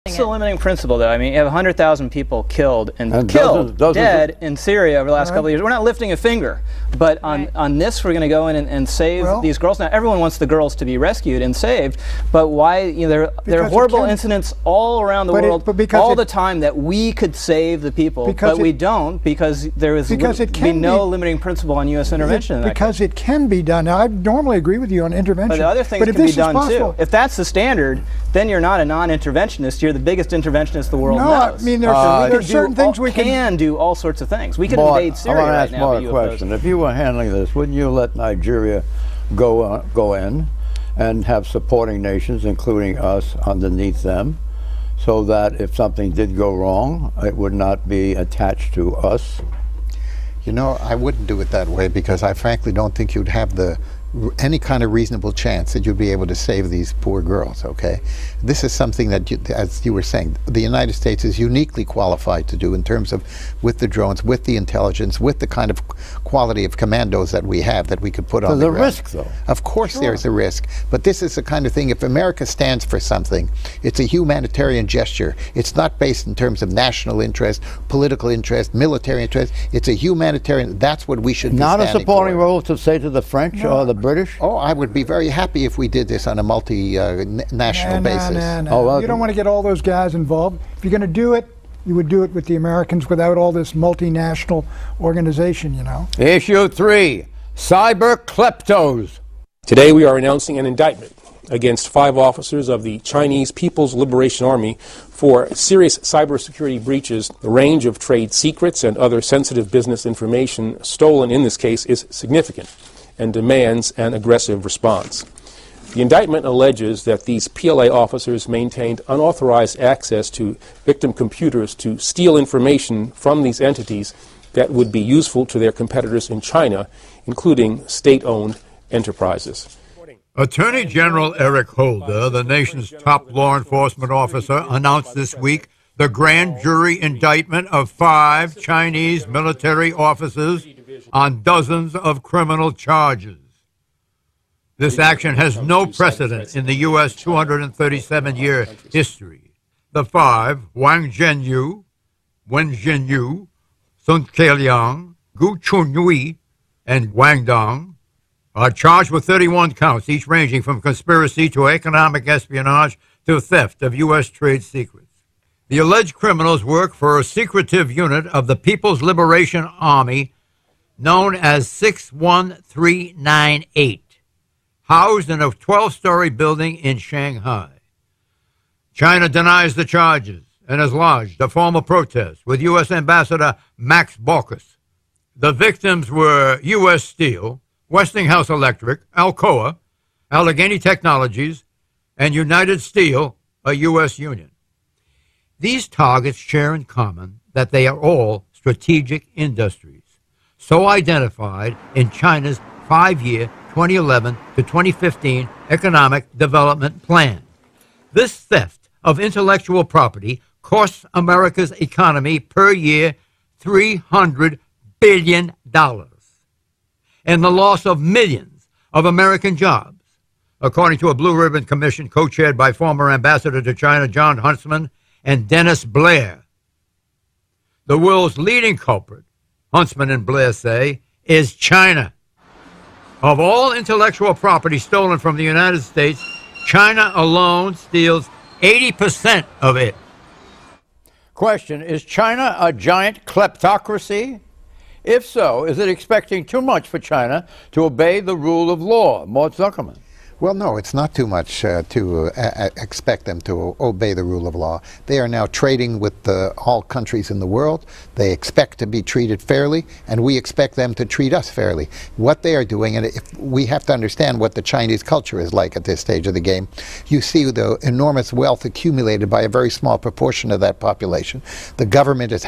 It's the limiting principle, though. I mean, you have 100,000 people killed and dozens dead in Syria over the last couple of years. We're not lifting a finger, but on this, we're going to go in and save these girls. Now, everyone wants the girls to be rescued and saved, but why? You know, there are horrible incidents all around the world, all the time, that we could save the people, but we don't, because there is no limiting principle on U.S. intervention. Because it can be done. Now, I normally agree with you on intervention, but the other things can be done too. If that's the standard, then you're not a non-interventionist. You're the biggest interventionist the world knows. I mean, there's certain things we can do all sorts of things. We can invade Syria right now. I want to ask Mark a question. If you were handling this, wouldn't you let Nigeria go in and have supporting nations, including us, underneath them, so that if something did go wrong, it would not be attached to us? You know, I wouldn't do it that way, because I frankly don't think you'd have any kind of reasonable chance that you'd be able to save these poor girls, okay? This is something that, as you were saying, the United States is uniquely qualified to do in terms of, with the drones, with the intelligence, with the kind of quality of commandos that we have, that we could put on the ground. There's a risk, though. Of course there's a risk, but this is the kind of thing, if America stands for something, it's a humanitarian gesture. It's not based in terms of national interest, political interest, military interest. It's a humanitarian, that's what we should be standing for. Not a supporting role to say to the French or the British? Oh, I would be very happy if we did this on a multi-national basis. You don't want to get all those guys involved. If you're going to do it, you would do it with the Americans without all this multinational organization, you know. Issue 3, cyber kleptos. Today we are announcing an indictment against 5 officers of the Chinese People's Liberation Army for serious cybersecurity breaches. The range of trade secrets and other sensitive business information stolen in this case is significant and demands an aggressive response. The indictment alleges that these PLA officers maintained unauthorized access to victim computers to steal information from these entities that would be useful to their competitors in China, including state-owned enterprises. Attorney General Eric Holder, the nation's top law enforcement officer, announced this week the grand jury indictment of 5 Chinese military officers on dozens of criminal charges. This action has no precedent in the U.S. 237-year history. The 5, Wang Zhenyu, Wen Zhenyu, Sun Keliang, Gu Chunyui, and Wang Dong, are charged with 31 counts, each ranging from conspiracy to economic espionage to theft of U.S. trade secrets. The alleged criminals work for a secretive unit of the People's Liberation Army known as 61398, housed in a 12-story building in Shanghai. China denies the charges and has lodged a formal protest with U.S. Ambassador Max Baucus. The victims were U.S. Steel, Westinghouse Electric, Alcoa, Allegheny Technologies, and United Steel, a U.S. union. These targets share in common that they are all strategic industries, so identified in China's 5-year 2011 to 2015 Economic Development Plan. This theft of intellectual property costs America's economy per year $300 billion, and the loss of millions of American jobs, according to a Blue Ribbon Commission co-chaired by former Ambassador to China John Huntsman and Dennis Blair. The world's leading culprit, Huntsman and Blair say, is China. Of all intellectual property stolen from the United States, China alone steals 80% of it. Question, is China a giant kleptocracy? If so, is it expecting too much for China to obey the rule of law? Mort Zuckerman. Well, no, it's not too much to expect them to obey the rule of law. They are now trading with all countries in the world. They expect to be treated fairly, and we expect them to treat us fairly. What they are doing, and we have to understand what the Chinese culture is like at this stage of the game. You see the enormous wealth accumulated by a very small proportion of that population. The government is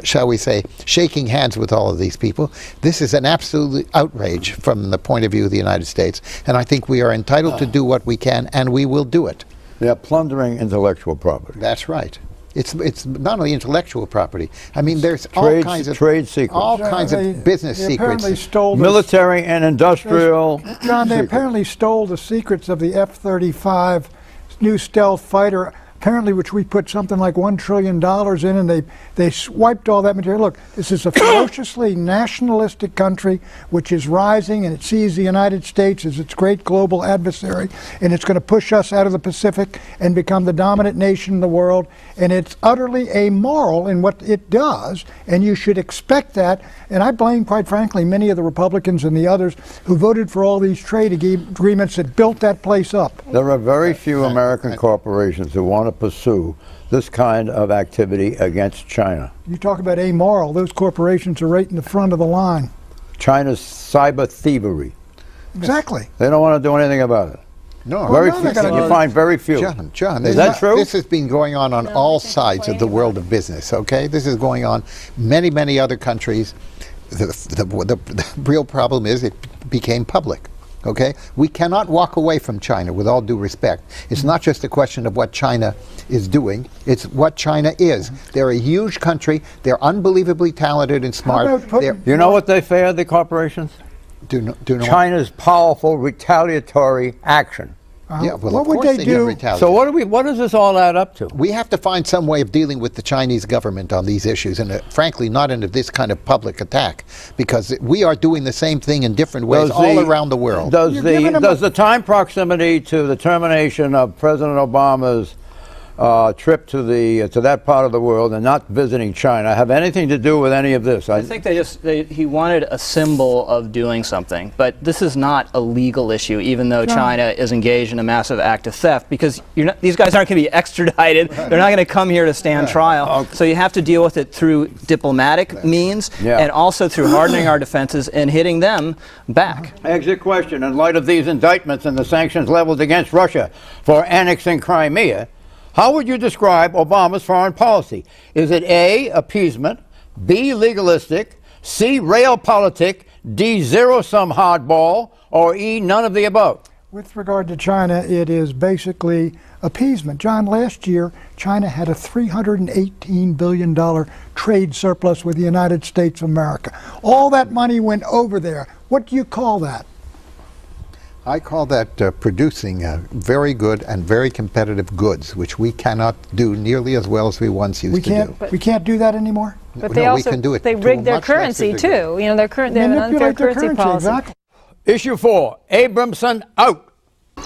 shall we say, shaking hands with all of these people. This is an absolute outrage from the point of view of the United States, and I think we are entitled to do what we can, and we will do it. They are plundering intellectual property. That's right. It's not only intellectual property. I mean, there's all kinds of trade secrets, all kinds of business secrets, military and industrial. John, they apparently stole the secrets of the F-35 new stealth fighter apparently, which we put something like $1 trillion in, and they swiped all that material. Look, this is a ferociously nationalistic country which is rising, and it sees the United States as its great global adversary, and it's going to push us out of the Pacific and become the dominant nation in the world, and it's utterly amoral in what it does, and you should expect that. And I blame, quite frankly, many of the Republicans and the others who voted for all these trade agreements that built that place up. There are very few American corporations who want to pursue this kind of activity against China. You talk about amoral, those corporations are right in the front of the line. China's cyber thievery. Exactly. They don't want to do anything about it. No, very few. You find very few. John, is that true? This has been going on all sides of the world of business, okay? This is going on many, many other countries. The real problem is it became public. Okay? We cannot walk away from China, with all due respect. It's not just a question of what China is doing, it's what China is. They're a huge country, they're unbelievably talented and smart. You know what they fear, the corporations? Do you know China's powerful retaliatory action. Yeah, well, what would they do? So what does this all add up to? We have to find some way of dealing with the Chinese government on these issues, and frankly, not into this kind of public attack, because we are doing the same thing in different ways all around the world. Does the time proximity to the termination of President Obama's trip to that part of the world and not visiting China have anything to do with any of this? I think he wanted a symbol of doing something, but this is not a legal issue, even though China is engaged in a massive act of theft, because these guys aren't going to be extradited. They're not going to come here to stand trial. So you have to deal with it through diplomatic means and also through hardening our defenses and hitting them back. Exit question. In light of these indictments and the sanctions leveled against Russia for annexing Crimea, how would you describe Obama's foreign policy? Is it A, appeasement, B, legalistic, C, realpolitik, D, zero-sum hardball, or E, none of the above? With regard to China, it is basically appeasement. John, last year, China had a $318 billion trade surplus with the United States of America. All that money went over there. What do you call that? I call that producing very good and very competitive goods, which we cannot do nearly as well as we once used to do. We can't do that anymore? But they also, they rig their currency too. You know, they have an unfair currency policy. Exactly. Issue 4, Abramson out.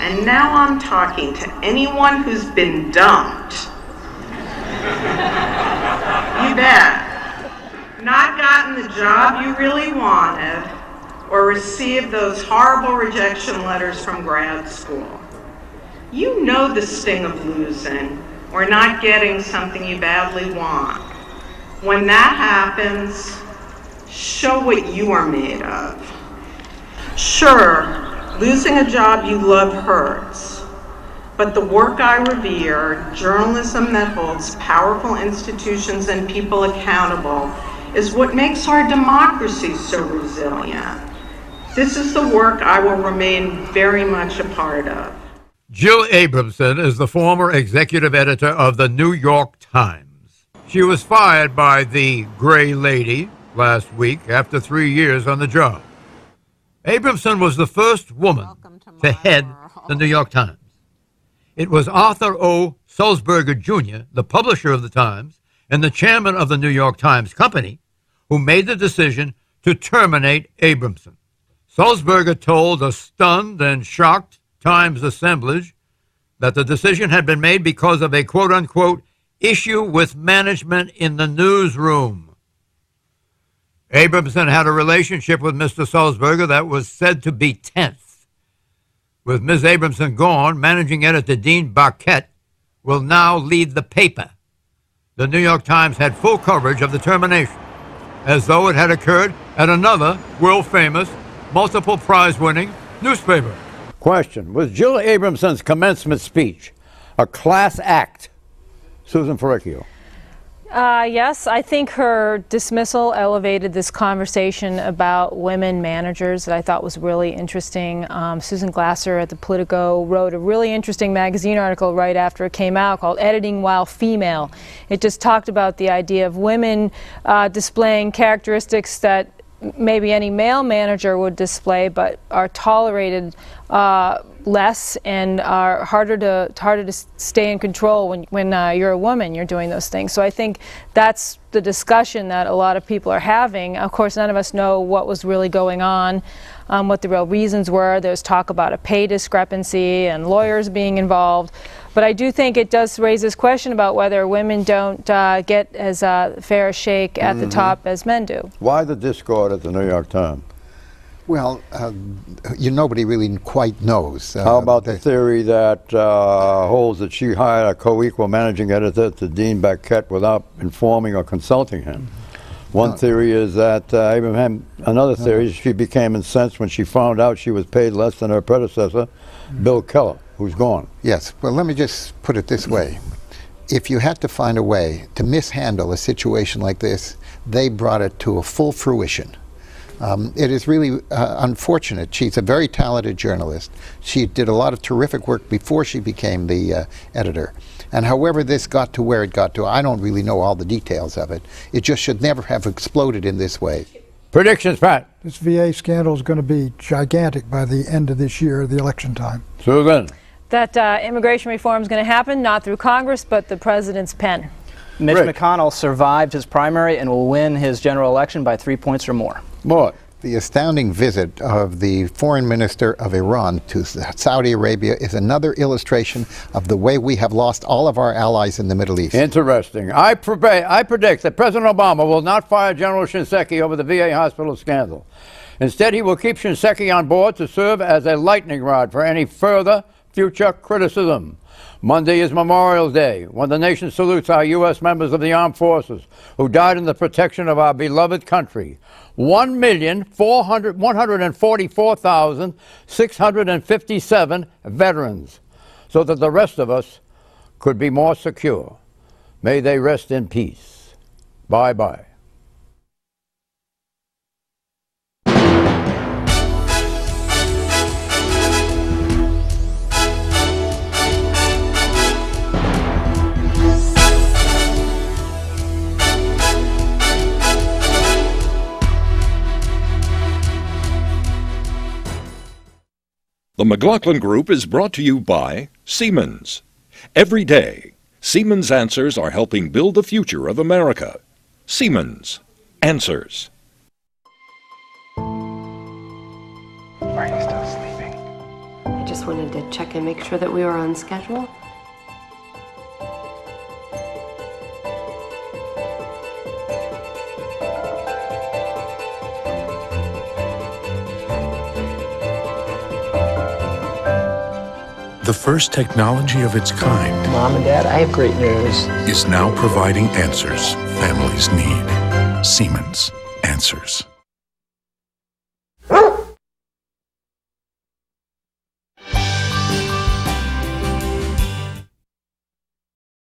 And now I'm talking to anyone who's been dumped. You bet. Not gotten the job you really wanted, or received those horrible rejection letters from grad school. You know the sting of losing or not getting something you badly want. When that happens, show what you are made of. Sure, losing a job you love hurts, but the work I revere, journalism that holds powerful institutions and people accountable, is what makes our democracy so resilient. This is the work I will remain very much a part of. Jill Abramson is the former executive editor of the New York Times. She was fired by the Gray Lady last week after 3 years on the job. Abramson was the first woman to head the New York Times. It was Arthur O. Sulzberger, Jr., the publisher of the Times and the chairman of the New York Times Company, who made the decision to terminate Abramson. Sulzberger told a stunned and shocked Times assemblage that the decision had been made because of a quote-unquote issue with management in the newsroom. Abramson had a relationship with Mr. Sulzberger that was said to be tense. With Ms. Abramson gone, managing editor Dean Barquette will now lead the paper. The New York Times had full coverage of the termination, as though it had occurred at another world-famous, multiple prize-winning newspaper. Question. Was Jill Abramson's commencement speech a class act? Susan Ferricchio. Yes, I think her dismissal elevated this conversation about women managers that I thought was really interesting. Susan Glasser at the Politico wrote a really interesting magazine article right after it came out called Editing While Female. It just talked about the idea of women displaying characteristics that maybe any male manager would display but are tolerated less and are harder to stay in control when you're a woman, you're doing those things. So I think that's the discussion that a lot of people are having. Of course, none of us know what was really going on, what the real reasons were. There's talk about a pay discrepancy and lawyers being involved. But I do think it does raise this question about whether women don't get as fair a shake at the top as men do. Why the discord at the New York Times? Well, nobody really quite knows. How about the theory that holds that she hired a co-equal managing editor to Dean Baquet without informing or consulting him? One theory is that another theory is she became incensed when she found out she was paid less than her predecessor, Bill Keller, who's gone. Yes, well, let me just put it this way. If you had to find a way to mishandle a situation like this, they brought it to a full fruition. It is really unfortunate. She's a very talented journalist. She did a lot of terrific work before she became the editor. And however this got to where it got to, I don't really know all the details of it. It just should never have exploded in this way. Predictions, Pat? This VA scandal is going to be gigantic by the end of this year, the election time. Susan? That immigration reform is going to happen, not through Congress, but the president's pen. Mitch McConnell survived his primary and will win his general election by 3 points or more. What? The astounding visit of the foreign minister of Iran to Saudi Arabia is another illustration of the way we have lost all of our allies in the Middle East. Interesting. I predict that President Obama will not fire General Shinseki over the VA hospital scandal. Instead, he will keep Shinseki on board to serve as a lightning rod for any further future criticism. Monday is Memorial Day, when the nation salutes our U.S. members of the armed forces who died in the protection of our beloved country. 1,144,657 veterans, so that the rest of us could be more secure. May they rest in peace. Bye-bye. The McLaughlin Group is brought to you by Siemens. Every day, Siemens Answers are helping build the future of America. Siemens Answers. Are you still sleeping? I just wanted to check and make sure that we were on schedule. The first technology of its kind. Mom and Dad, I have great news. Is now providing answers families need. Siemens Answers.